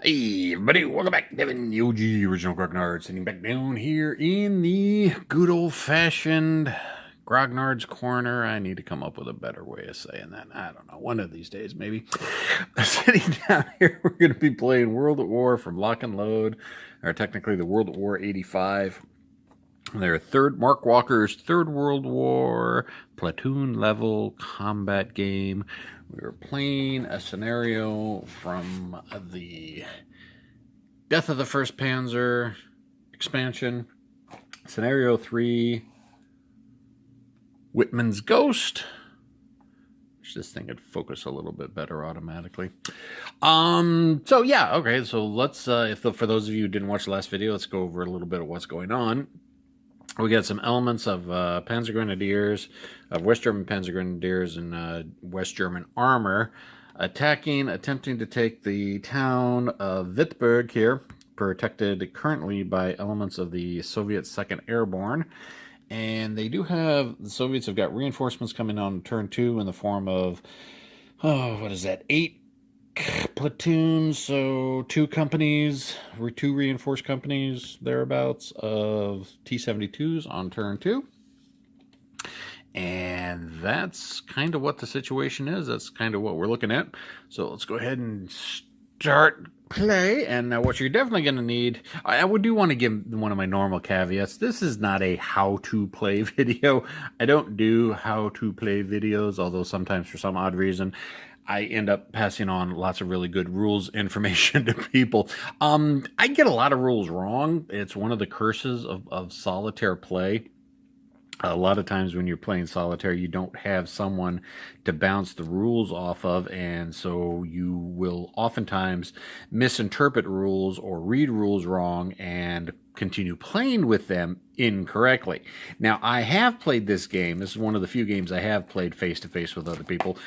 Hey everybody, welcome back. Devin, the OG original Grognard, sitting back down here in the good old-fashioned Grognard's Corner. I need to come up with a better way of saying that. I don't know, one of these days maybe. Sitting down here, we're going to be playing World at War from Lock and Load, or technically the World at War 85. Their Mark Walker's Third World War platoon level combat game. We were playing a scenario from the Death of the First Panzer expansion. Scenario 3, Wittmans Ghost. Wish this thing would focus a little bit better automatically. So yeah, okay, so let's, for those of you who didn't watch the last video, let's go over a little bit of what's going on. We got some elements of Panzer Grenadiers, of West German Panzer Grenadiers and West German armor attempting to take the town of Wittberg here, protected currently by elements of the Soviet 2nd Airborne. And they do have, the Soviets have got reinforcements coming on turn 2 in the form of, what is that, 8 platoons, so 2 companies, 2 reinforced companies thereabouts of T-72s on turn 2. And that's kind of what the situation is. That's kind of what we're looking at. So let's go ahead and start play. And now what you're definitely going to need, I do want to give one of my normal caveats. This is not a how-to play video. I don't do how-to play videos, although sometimes for some odd reason I end up passing on lots of really good rules information to people. I get a lot of rules wrong. It's one of the curses of solitaire play. A lot of times when you're playing solitaire, you don't have someone to bounce the rules off of, and so you will oftentimes misinterpret rules or read rules wrong and continue playing with them incorrectly. Now, I have played this game. This is one of the few games I have played face-to-face with other people,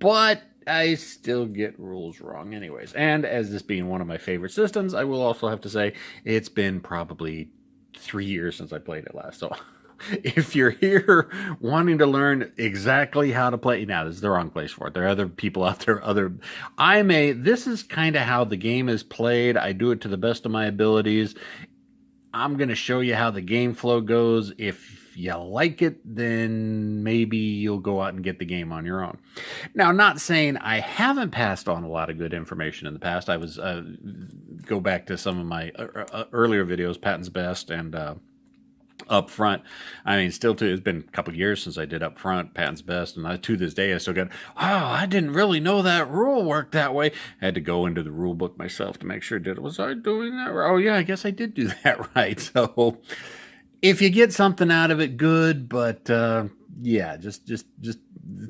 but I still get rules wrong anyways. And as this being one of my favorite systems, I will also have to say it's been probably 3 years since I played it last, so if you're here wanting to learn exactly how to play, now this is the wrong place for it. There are other people out there, this is kind of how the game is played. I do it to the best of my abilities. I'm going to show you how the game flow goes. If you like it, then maybe you'll go out and get the game on your own. Now, not saying I haven't passed on a lot of good information in the past. I was, go back to some of my earlier videos, Patton's Best and, Up Front. I mean, still it's been a couple years since I did Up Front, Patton's Best, and to this day I still get, I didn't really know that rule worked that way. I had to go into the rule book myself to make sure was I doing that right? Oh yeah, I guess I did do that right. So if you get something out of it, good, but yeah, just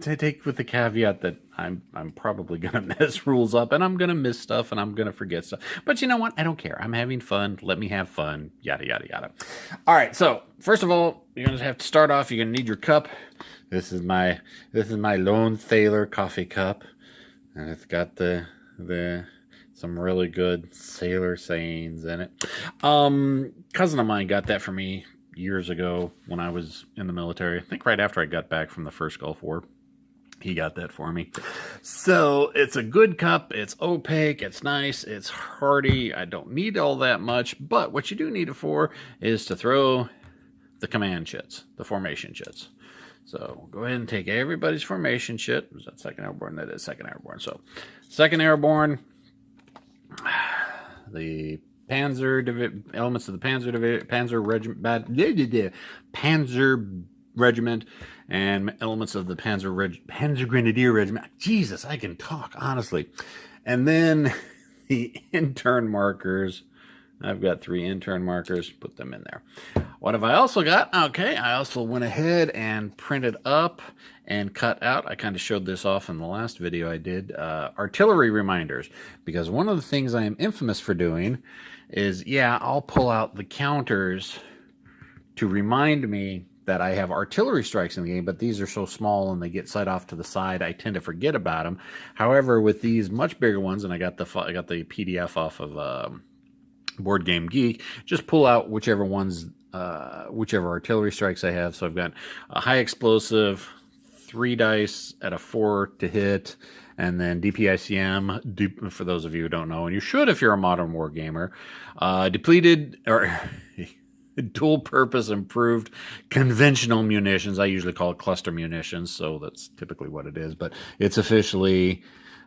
take with the caveat that I'm probably gonna mess rules up, and I'm gonna miss stuff, and I'm gonna forget stuff. But you know what? I don't care. I'm having fun. Let me have fun. Yada yada yada. All right. So first of all, you're gonna have to start off. You're gonna need your cup. This is my Lone Sailor coffee cup, and it's got some really good sailor sayings in it. Cousin of mine got that for me years ago when I was in the military. I think right after I got back from the first Gulf War. He got that for me. So it's a good cup. It's opaque. It's nice. It's hearty. I don't need all that much. But what you do need it for is to throw the command shits, the formation shits. So go ahead and take everybody's formation shit. Was that 2nd Airborne? That is 2nd Airborne. So 2nd Airborne, the elements of the Panzer Regiment, and elements of the Panzer Grenadier Regiment. Jesus, I can talk, honestly. And then the intern markers. I've got 3 intern markers. Put them in there. What have I also got? Okay, I also went ahead and printed up and cut out. I kind of showed this off in the last video I did. Artillery reminders. Because one of the things I am infamous for doing is, yeah, I'll pull out the counters to remind me that I have artillery strikes in the game, but these are so small and they get set off to the side, I tend to forget about them. However, with these much bigger ones, and I got the PDF off of Board Game Geek, just pull out whichever ones, whichever artillery strikes I have. So I've got a high explosive, 3 dice at a 4 to hit, and then DPICM, for those of you who don't know, and you should if you're a modern war gamer, depleted or dual purpose improved conventional munitions. I usually call it cluster munitions, so that's typically what it is, but it's officially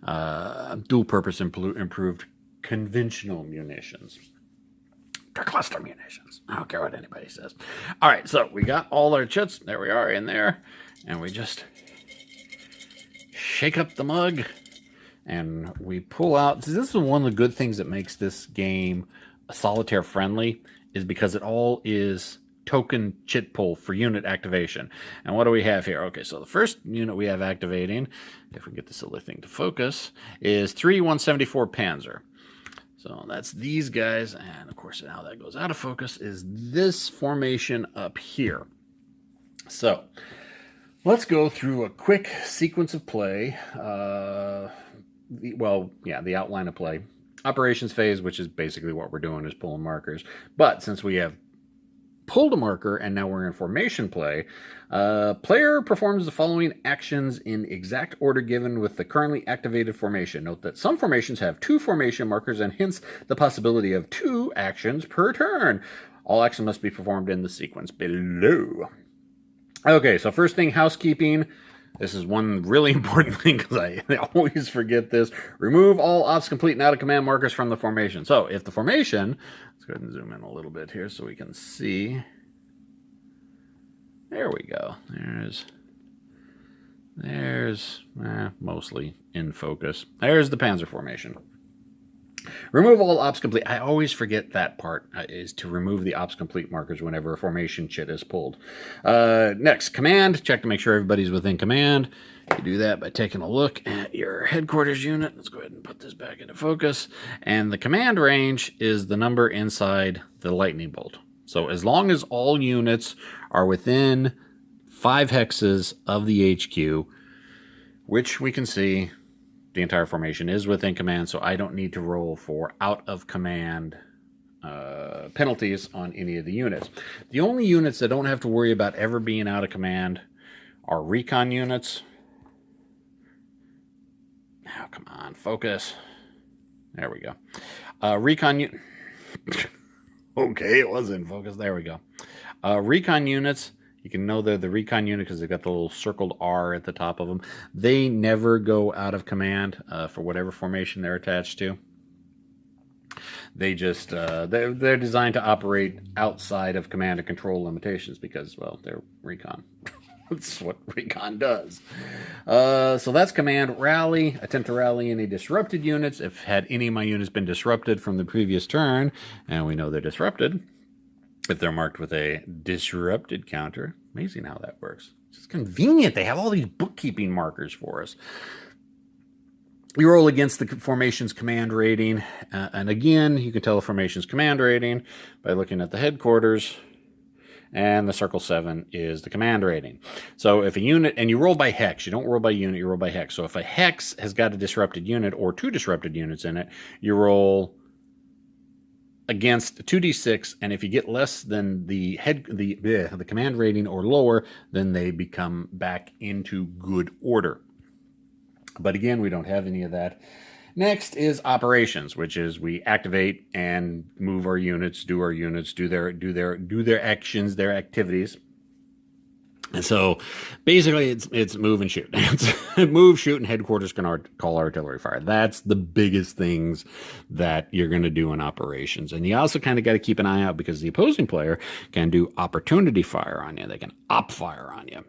dual purpose improved conventional munitions. They're cluster munitions. I don't care what anybody says. All right, so we got all our chits. There we are in there, and we just shake up the mug, and we pull out. This is one of the good things that makes this game solitaire friendly, is because it all is token chit pull for unit activation. And what do we have here? Okay, so the first unit we have activating, if we get this other thing to focus, is 3 174 Panzer. So that's these guys, and of course now that goes out of focus is this formation up here. So let's go through a quick sequence of play. The outline of play. Operations phase, which is basically what we're doing, is pulling markers. But since we have pulled a marker and now we're in formation play, player performs the following actions in exact order given with the currently activated formation. Note that some formations have 2 formation markers and hence the possibility of 2 actions per turn. All actions must be performed in the sequence below. Okay, so first thing, housekeeping. This is one really important thing because I always forget this. Remove all ops complete and out of command markers from the formation. So if the formation, let's go ahead and zoom in a little bit here so we can see. There we go. There's mostly in focus. There's the Panzer formation. Remove all ops complete. I always forget that part, is to remove the ops complete markers whenever a formation chit is pulled. Next, command. Check to make sure everybody's within command. You do that by taking a look at your headquarters unit. Let's go ahead and put this back into focus. And the command range is the number inside the lightning bolt. So as long as all units are within 5 hexes of the HQ, which we can see the entire formation is within command, so I don't need to roll for out of command penalties on any of the units. The only units that don't have to worry about ever being out of command are recon units. Now, come on, focus. There we go. Recon Okay, it was in focus. There we go. Recon units. You can know they're the recon unit because they've got the little circled R at the top of them. They never go out of command for whatever formation they're attached to. They just they're designed to operate outside of command and control limitations because, well, they're recon. That's what recon does. So that's command. Rally. Attempt to rally any disrupted units. If had any of my units been disrupted from the previous turn, and we know they're disrupted, if they're marked with a disrupted counter. Amazing how that works. It's just convenient. They have all these bookkeeping markers for us. You roll against the formation's command rating. And again, you can tell the formation's command rating by looking at the headquarters. And the circle 7 is the command rating. So if a unit, and you roll by hex, you don't roll by unit, you roll by hex. So if a hex has got a disrupted unit or 2 disrupted units in it, you roll against 2d6, and if you get less than the command rating or lower, then they become back into good order. But again, we don't have any of that. Next is operations, which is we activate and move our units, do their actions, their activities. And so basically it's move and shoot. It's move, shoot, and headquarters can call artillery fire. That's the biggest things that you're going to do in operations. And you also kind of got to keep an eye out because the opposing player can do opportunity fire on you. They can op fire on you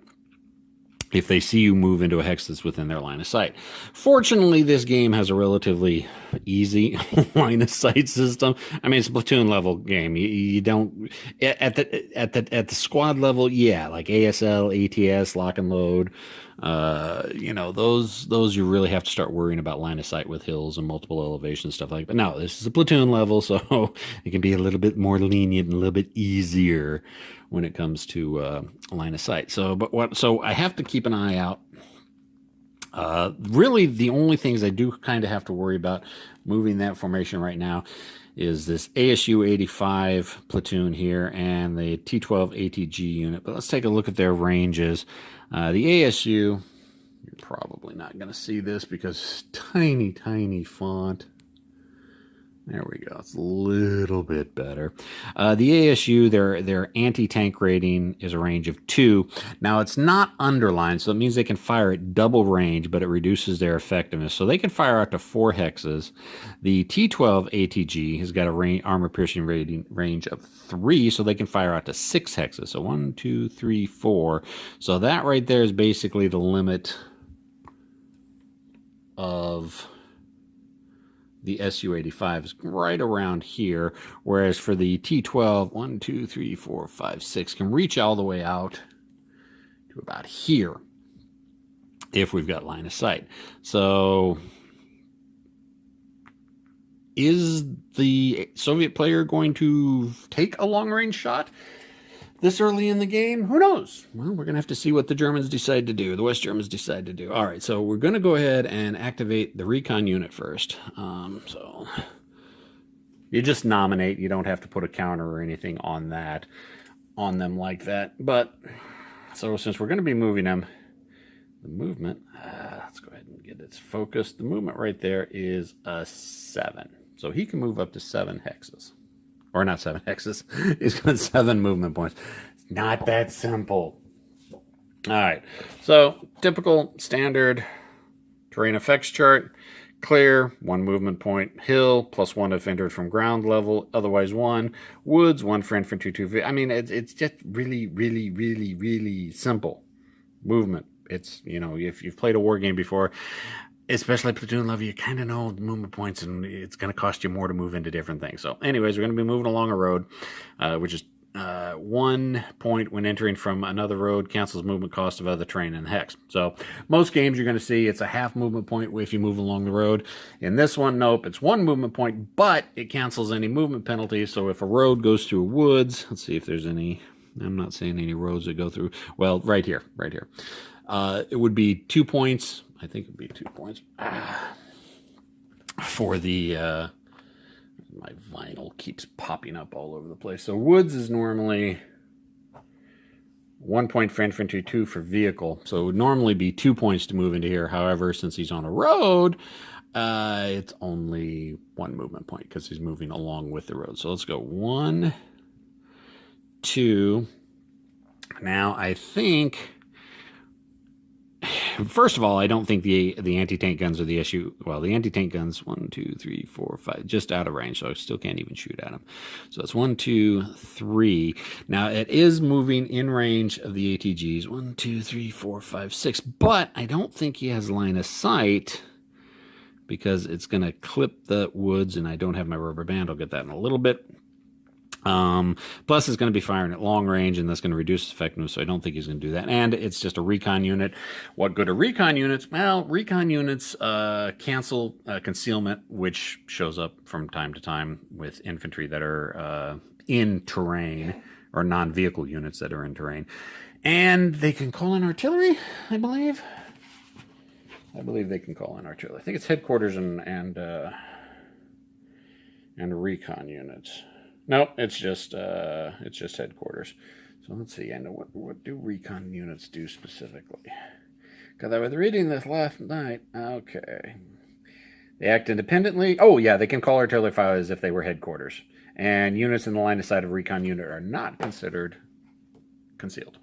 if they see you move into a hex that's within their line of sight. Fortunately, this game has a relatively easy line of sight system. I mean, it's a platoon level game. You don't at the squad level, yeah, like ASL, ATS, lock and load. Those you really have to start worrying about line of sight with hills and multiple elevations, stuff like that. But no, this is a platoon level, so it can be a little bit more lenient and a little bit easier when it comes to line of sight. So I have to keep an eye out. Really, the only things I do kind of have to worry about moving that formation right now is this ASU 85 platoon here and the T12 ATG unit. But let's take a look at their ranges. The ASU, you're probably not going to see this because it's tiny, tiny font. There we go. It's a little bit better. The ASU, their anti-tank rating is a range of 2. Now, it's not underlined, so it means they can fire at double range, but it reduces their effectiveness. So they can fire out to 4 hexes. The T12 ATG has got a armor-piercing rating range of 3, so they can fire out to 6 hexes. So 1, 2, 3, 4. So that right there is basically the limit of the Su-85 is right around here, whereas for the T12, 1, 2, 3, 4, 5, 6 can reach all the way out to about here if we've got line of sight. So is the Soviet player going to take a long-range shot this early in the game? Who knows? Well, we're going to have to see what the Germans decide to do, the West Germans decide to do. All right, so we're going to go ahead and activate the recon unit first. So you just nominate. You don't have to put a counter or anything on them like that. But so since we're going to be moving them, the movement, let's go ahead and get its focus. The movement right there is a 7. So he can move up to 7 hexes. Or not 7 hexes. He's got 7 movement points. It's not that simple. All right. So, typical standard terrain effects chart. Clear, 1 movement point. Hill, +1 if entered from ground level. Otherwise 1. Woods, 1 for infantry, 2 for... I mean, it's just really, really, really, really simple. Movement. It's, you know, if you've played a war game before... especially platoon level, you kind of know the movement points, and it's going to cost you more to move into different things. So anyways, we're going to be moving along a road, which is 1 point when entering from another road, cancels movement cost of other terrain in the hex. So most games you're going to see it's a half movement point if you move along the road. In this one, nope, it's 1 movement point, but it cancels any movement penalties. So if a road goes through woods, let's see if there's any, I'm not seeing any roads that go through, well, right here. It would be 2 points. I think it'd be 2 points for the, my vinyl keeps popping up all over the place. So woods is normally 1 point for infantry, 2 for vehicle. So it would normally be 2 points to move into here. However, since he's on a road, it's only 1 movement point because he's moving along with the road. So let's go 1, 2. Now I think... First of all, I don't think the anti-tank guns are the issue. Well, the anti-tank guns, 1, 2, 3, 4, 5, just out of range, so I still can't even shoot at them. So it's 1, 2, 3. Now, it is moving in range of the ATGs. 1, 2, 3, 4, 5, 6. But I don't think he has line of sight because it's going to clip the woods, and I don't have my rubber band. I'll get that in a little bit. Plus it's going to be firing at long range, and that's going to reduce effectiveness, so I don't think he's going to do that. And it's just a recon unit. What good are recon units? Well, recon units cancel concealment, which shows up from time to time with infantry that are in terrain, or non-vehicle units that are in terrain. And they can call in artillery, I believe. I believe they can call in artillery. I think it's headquarters and recon units. Nope, it's just headquarters. So let's see. I know what do recon units do specifically? Because I was reading this last night. Okay, they act independently. Oh yeah, they can call artillery fire as if they were headquarters. And units in the line of sight of recon unit are not considered concealed.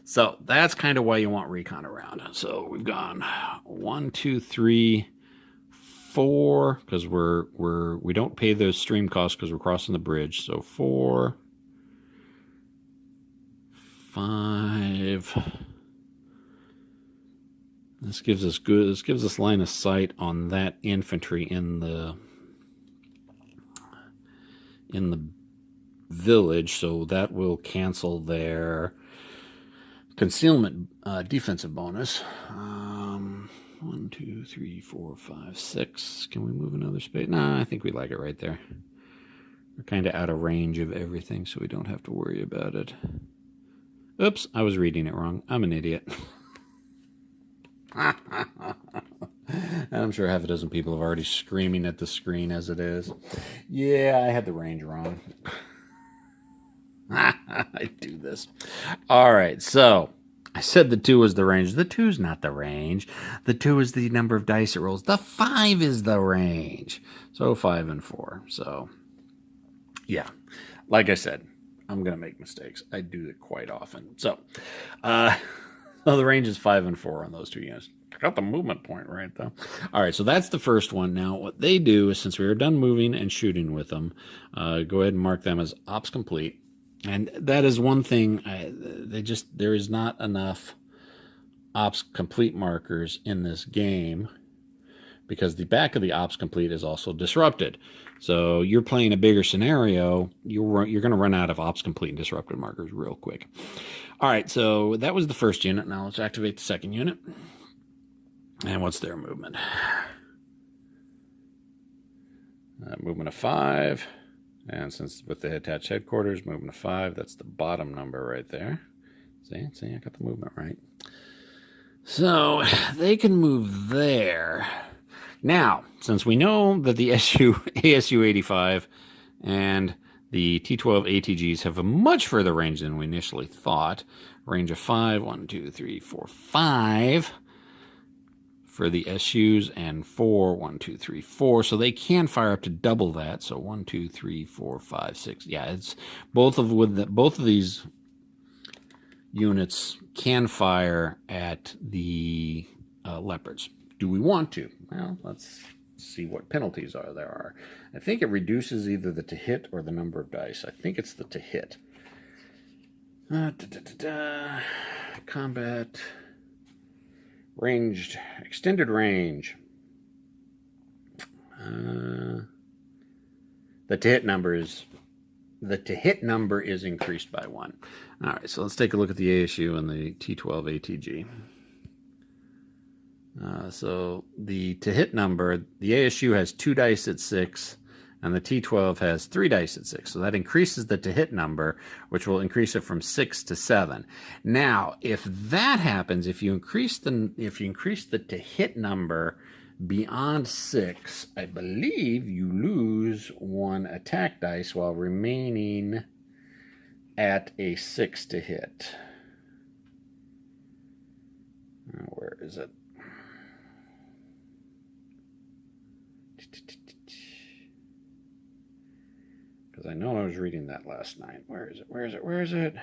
So that's kind of why you want recon around. So we've gone 1, 2, 3. 4, because we don't pay those stream costs because we're crossing the bridge. So 4, 5. This gives us line of sight on that infantry in the village, so that will cancel their concealment defensive bonus. 1, 2, 3, 4, 5, 6. Can we move another space? Nah, I think we like it right there. We're kind of out of range of everything, so we don't have to worry about it. Oops, I was reading it wrong. I'm an idiot. And I'm sure half a dozen people have already screaming at the screen as it is. Yeah, I had the range wrong. I do this. All right, so I said the 2 is the range. The 2's not the range. The 2 is the number of dice it rolls. The 5 is the range. So 5 and 4. So, yeah. Like I said, I'm going to make mistakes. I do it quite often. So, the range is 5 and 4 on those 2 units. I got the movement point right, though. All right, so that's the first one. Now, what they do is, since we are done moving and shooting with them, go ahead and mark them as ops complete. And that is one thing. There is not enough ops complete markers in this game because the back of the ops complete is also disrupted. So you're playing a bigger scenario, you're going to run out of ops complete and disrupted markers real quick. All right, so that was the first unit. Now let's activate the second unit. And what's their movement? Movement of 5. And since with the attached headquarters, movement of 5, that's the bottom number right there. See, I got the movement right. So they can move there. Now, since we know that the ASU 85 and the T12 ATGs have a much further range than we initially thought, range of 5, 1, 2, 3, 4, 5 for the SUs, and 4, 1, 2, 3, 4. So they can fire up to double that. So 1, 2, 3, 4, 5, 6. Yeah, it's both of these units can fire at the leopards. Do we want to? Well, let's see what penalties there are. I think it reduces either the to hit or the number of dice. I think it's the to hit. Combat. Ranged, extended range. The to hit number is increased by 1. All right, so let's take a look at the ASU and the T12 ATG. So the to hit number, the ASU has 2 dice at 6, and the T12 has 3 dice at 6. So that increases the to hit number, which will increase it from 6 to 7. Now, if that happens, if you increase the to hit number beyond 6, I believe you lose 1 attack dice while remaining at a 6 to hit. Where is it? Because I know I was reading that last night. Where is it?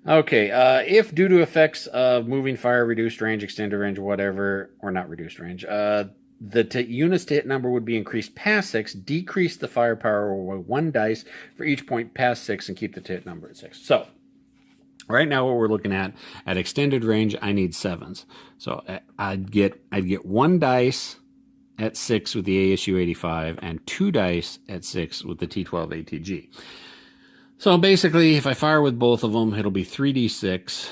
Okay, if due to effects of moving, fire, reduced range, extended range, whatever, or not reduced range, the unit's to hit number would be increased past 6, decrease the firepower by 1 dice for each point past 6, and keep the to hit number at 6. So, right now what we're looking at extended range, I need 7s. So I'd get 1 dice at 6 with the ASU 85 and 2 dice at 6 with the T12 ATG. So basically, if I fire with both of them, it'll be 3d6.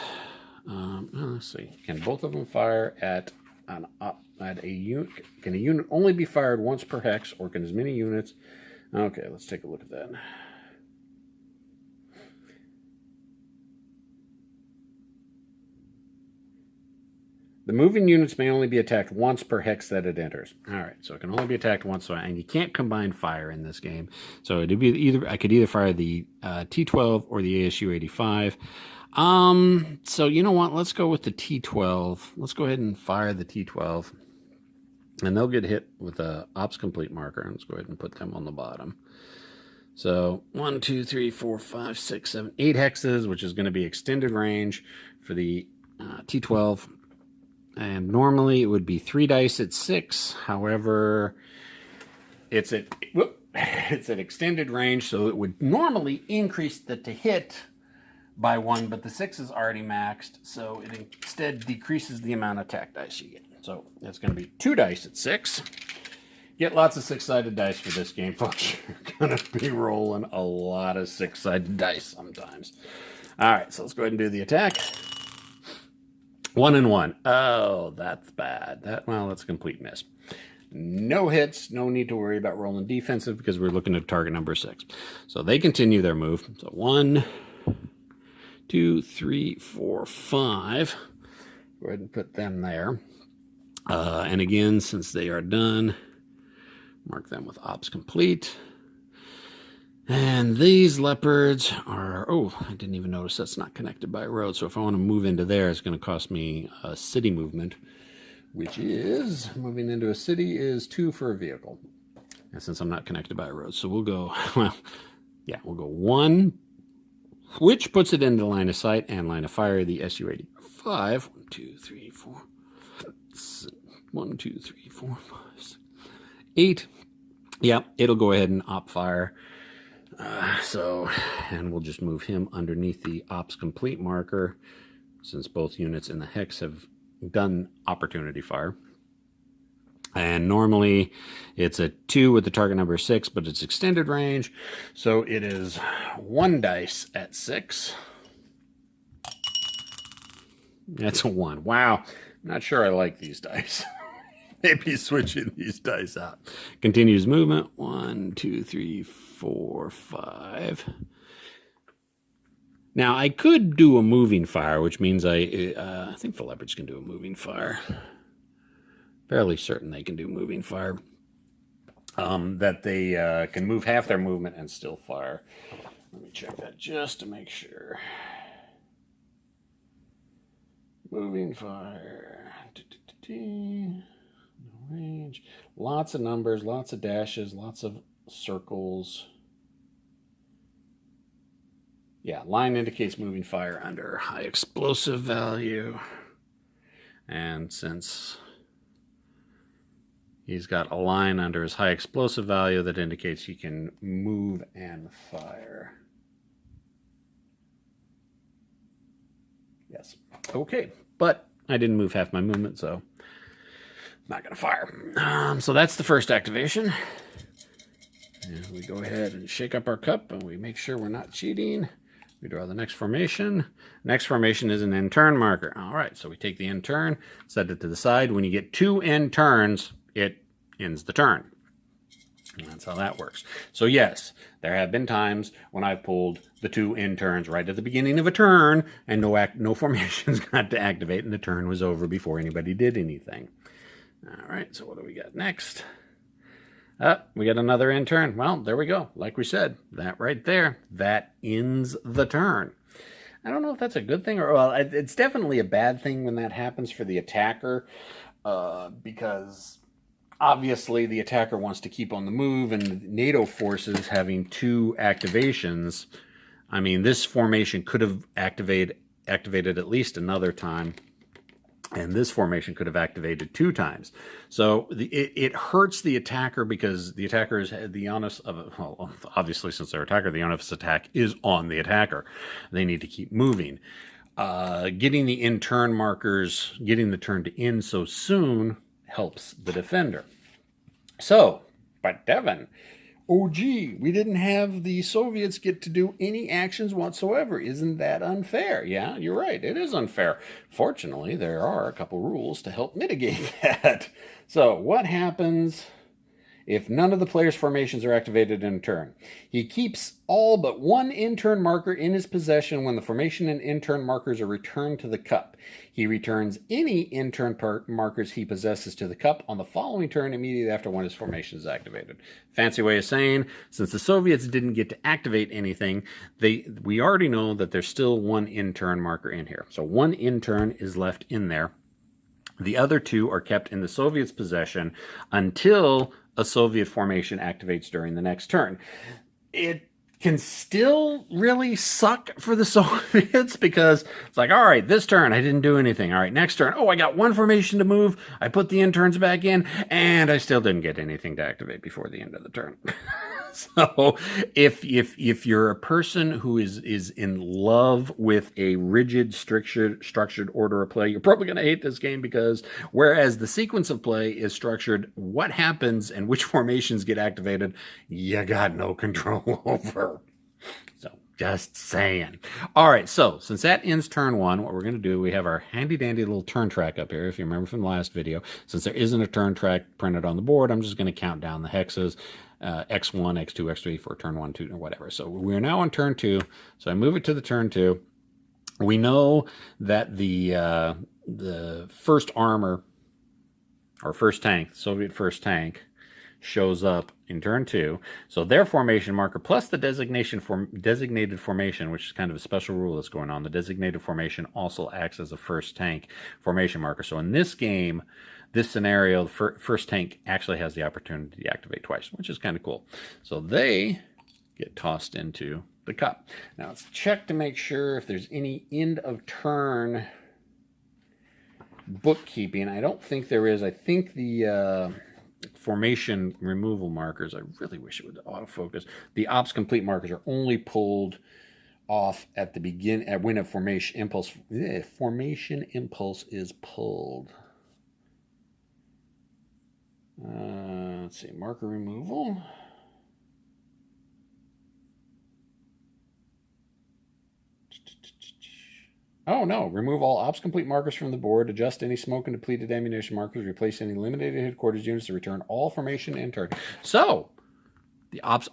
Let's see. Can both of them fire at a unit? Can a unit only be fired once per hex, or can as many units? Okay, let's take a look at that. The moving units may only be attacked once per hex that it enters. All right, so it can only be attacked once, and you can't combine fire in this game. So it'd be I could either fire the T12 or the ASU 85. So you know what? Let's go with the T12. Let's go ahead and fire the T12, and they'll get hit with a ops complete marker. Let's go ahead and put them on the bottom. So 1, 2, 3, 4, 5, 6, 7, 8 hexes, which is going to be extended range for the T12. And normally it would be 3 dice at 6. However, it's at extended range, so it would normally increase the to hit by 1, but the 6 is already maxed, so it instead decreases the amount of attack dice you get. So it's going to be 2 dice at 6. Get lots of 6-sided dice for this game, folks. You're going to be rolling a lot of 6-sided dice sometimes. All right, so let's go ahead and do the attack. 1 and 1. Oh, that's bad. That's a complete miss. No hits. No need to worry about rolling defensive because we're looking at target number 6. So they continue their move. So 1, 2, 3, 4, 5. Go ahead and put them there. And again, since they are done, mark them with ops complete. And these leopards are, oh, I didn't even notice that's not connected by a road. So if I want to move into there, it's going to cost me a city movement, which is, moving into a city is 2 for a vehicle. And since I'm not connected by a road, so we'll go, well, yeah, we'll go 1, which puts it into line of sight and line of fire, the Su-85. 1, 2, 3, 4, 1, 2, 3, 4, 5, 6, 8. Yeah, it'll go ahead and op fire. And we'll just move him underneath the ops complete marker, since both units in the hex have done opportunity fire. And normally it's a 2 with the target number 6, but it's extended range, so it is 1 dice at 6. That's a 1. Wow, not sure I like these dice. Maybe switching these dice out. Continues movement. 1, 2, 3, 4, 5. Now I could do a moving fire, which means I think the leopards can do a moving fire. Fairly certain they can do moving fire. That they can move half their movement and still fire. Let me check that just to make sure. Moving fire. No range. Lots of numbers, lots of dashes, lots of circles. Yeah, line indicates moving fire under high explosive value. And since he's got a line under his high explosive value, that indicates he can move and fire. Yes. Okay, but I didn't move half my movement, so I'm not going to fire. So that's the first activation. And we go ahead and shake up our cup, and we make sure we're not cheating. We draw the next formation. Next formation is an end turn marker. All right, so we take the end turn, set it to the side. When you get 2 end turns, it ends the turn. And that's how that works. So yes, there have been times when I've pulled the 2 end turns right at the beginning of a turn, and no formations got to activate, and the turn was over before anybody did anything. All right, so what do we got next? We got another end turn. Well, there we go. Like we said, that right there, that ends the turn. I don't know if that's a good thing or, well, it's definitely a bad thing when that happens for the attacker, because obviously the attacker wants to keep on the move, and NATO forces having 2 activations. I mean, this formation could have activated at least another time, and this formation could have activated 2 times. So it hurts the attacker, because the attacker is the onus of, well, obviously since they're attacker, the onus attack is on the attacker. They need to keep moving. Getting the end turn markers, getting the turn to end so soon helps the defender. So, but Devin, oh gee, we didn't have the Soviets get to do any actions whatsoever. Isn't that unfair? Yeah, you're right. It is unfair. Fortunately, there are a couple rules to help mitigate that. So, what happens if none of the player's formations are activated in a turn? He keeps all but 1 in-turn marker in his possession when the formation and in-turn markers are returned to the cup. He returns any in-turn markers he possesses to the cup on the following turn immediately after one of his formations is activated. Fancy way of saying, since the Soviets didn't get to activate anything, we already know that there's still 1 in-turn marker in here. So 1 in-turn is left in there. The other 2 are kept in the Soviets' possession until a Soviet formation activates during the next turn. It can still really suck for the Soviets, because it's like, all right, this turn I didn't do anything. All right, next turn, oh, I got 1 formation to move. I put the interns back in, and I still didn't get anything to activate before the end of the turn. So if you're a person who is in love with a rigid, structured order of play, you're probably going to hate this game, because whereas the sequence of play is structured, what happens and which formations get activated, you got no control over. So just saying. All right, so since that ends turn 1, what we're going to do, we have our handy-dandy little turn track up here, if you remember from the last video. Since there isn't a turn track printed on the board, I'm just going to count down the hexes. X1, X2, X3 for turn 1, 2, or whatever. So we're now on turn 2. So I move it to the turn 2. We know that the first armor, or first tank, Soviet first tank, shows up in turn 2. So their formation marker plus the designated formation, which is kind of a special rule that's going on. The designated formation also acts as a first tank formation marker. So in this game, this scenario, the first tank actually has the opportunity to activate twice, which is kind of cool. So they get tossed into the cup. Now let's check to make sure if there's any end of turn bookkeeping. I don't think there is. I think the formation removal markers, I really wish it would autofocus. The ops complete markers are only pulled off at the when a formation impulse is pulled. Let's see, marker removal. Oh no, remove all ops complete markers from the board, adjust any smoke and depleted ammunition markers, replace any eliminated headquarters units to return all formation and turn. So,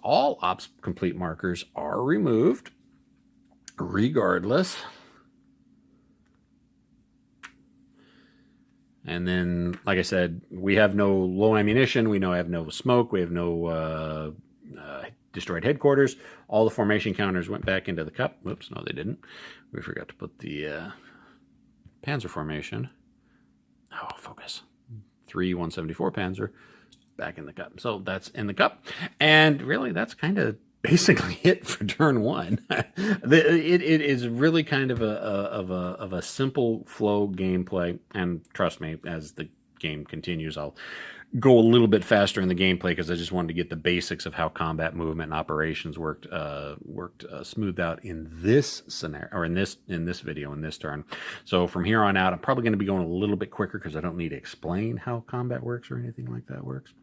all ops complete markers are removed, regardless. And then, like I said, we have no low ammunition, we have no smoke, we have no destroyed headquarters. All the formation counters went back into the cup. Whoops, no they didn't. We forgot to put the Panzer formation. Oh, focus. 174 Panzer back in the cup. So that's in the cup. And really, that's kind of basically it for turn 1. It is really kind of a simple flow gameplay. And trust me, as the game continues, I'll go a little bit faster in the gameplay because I just wanted to get the basics of how combat movement and operations worked smoothed out in this scenario, or in this video, in this turn. So from here on out, I'm probably going to be going a little bit quicker because I don't need to explain how combat works or anything like that works.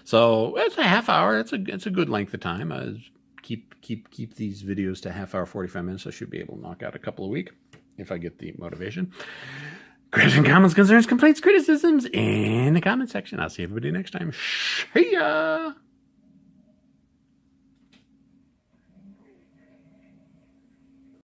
So it's a half hour. It's a good length of time. Keep these videos to half hour, 45 minutes. I should be able to knock out a couple a week if I get the motivation. Questions, comments, concerns, complaints, criticisms in the comment section. I'll see everybody next time. See ya!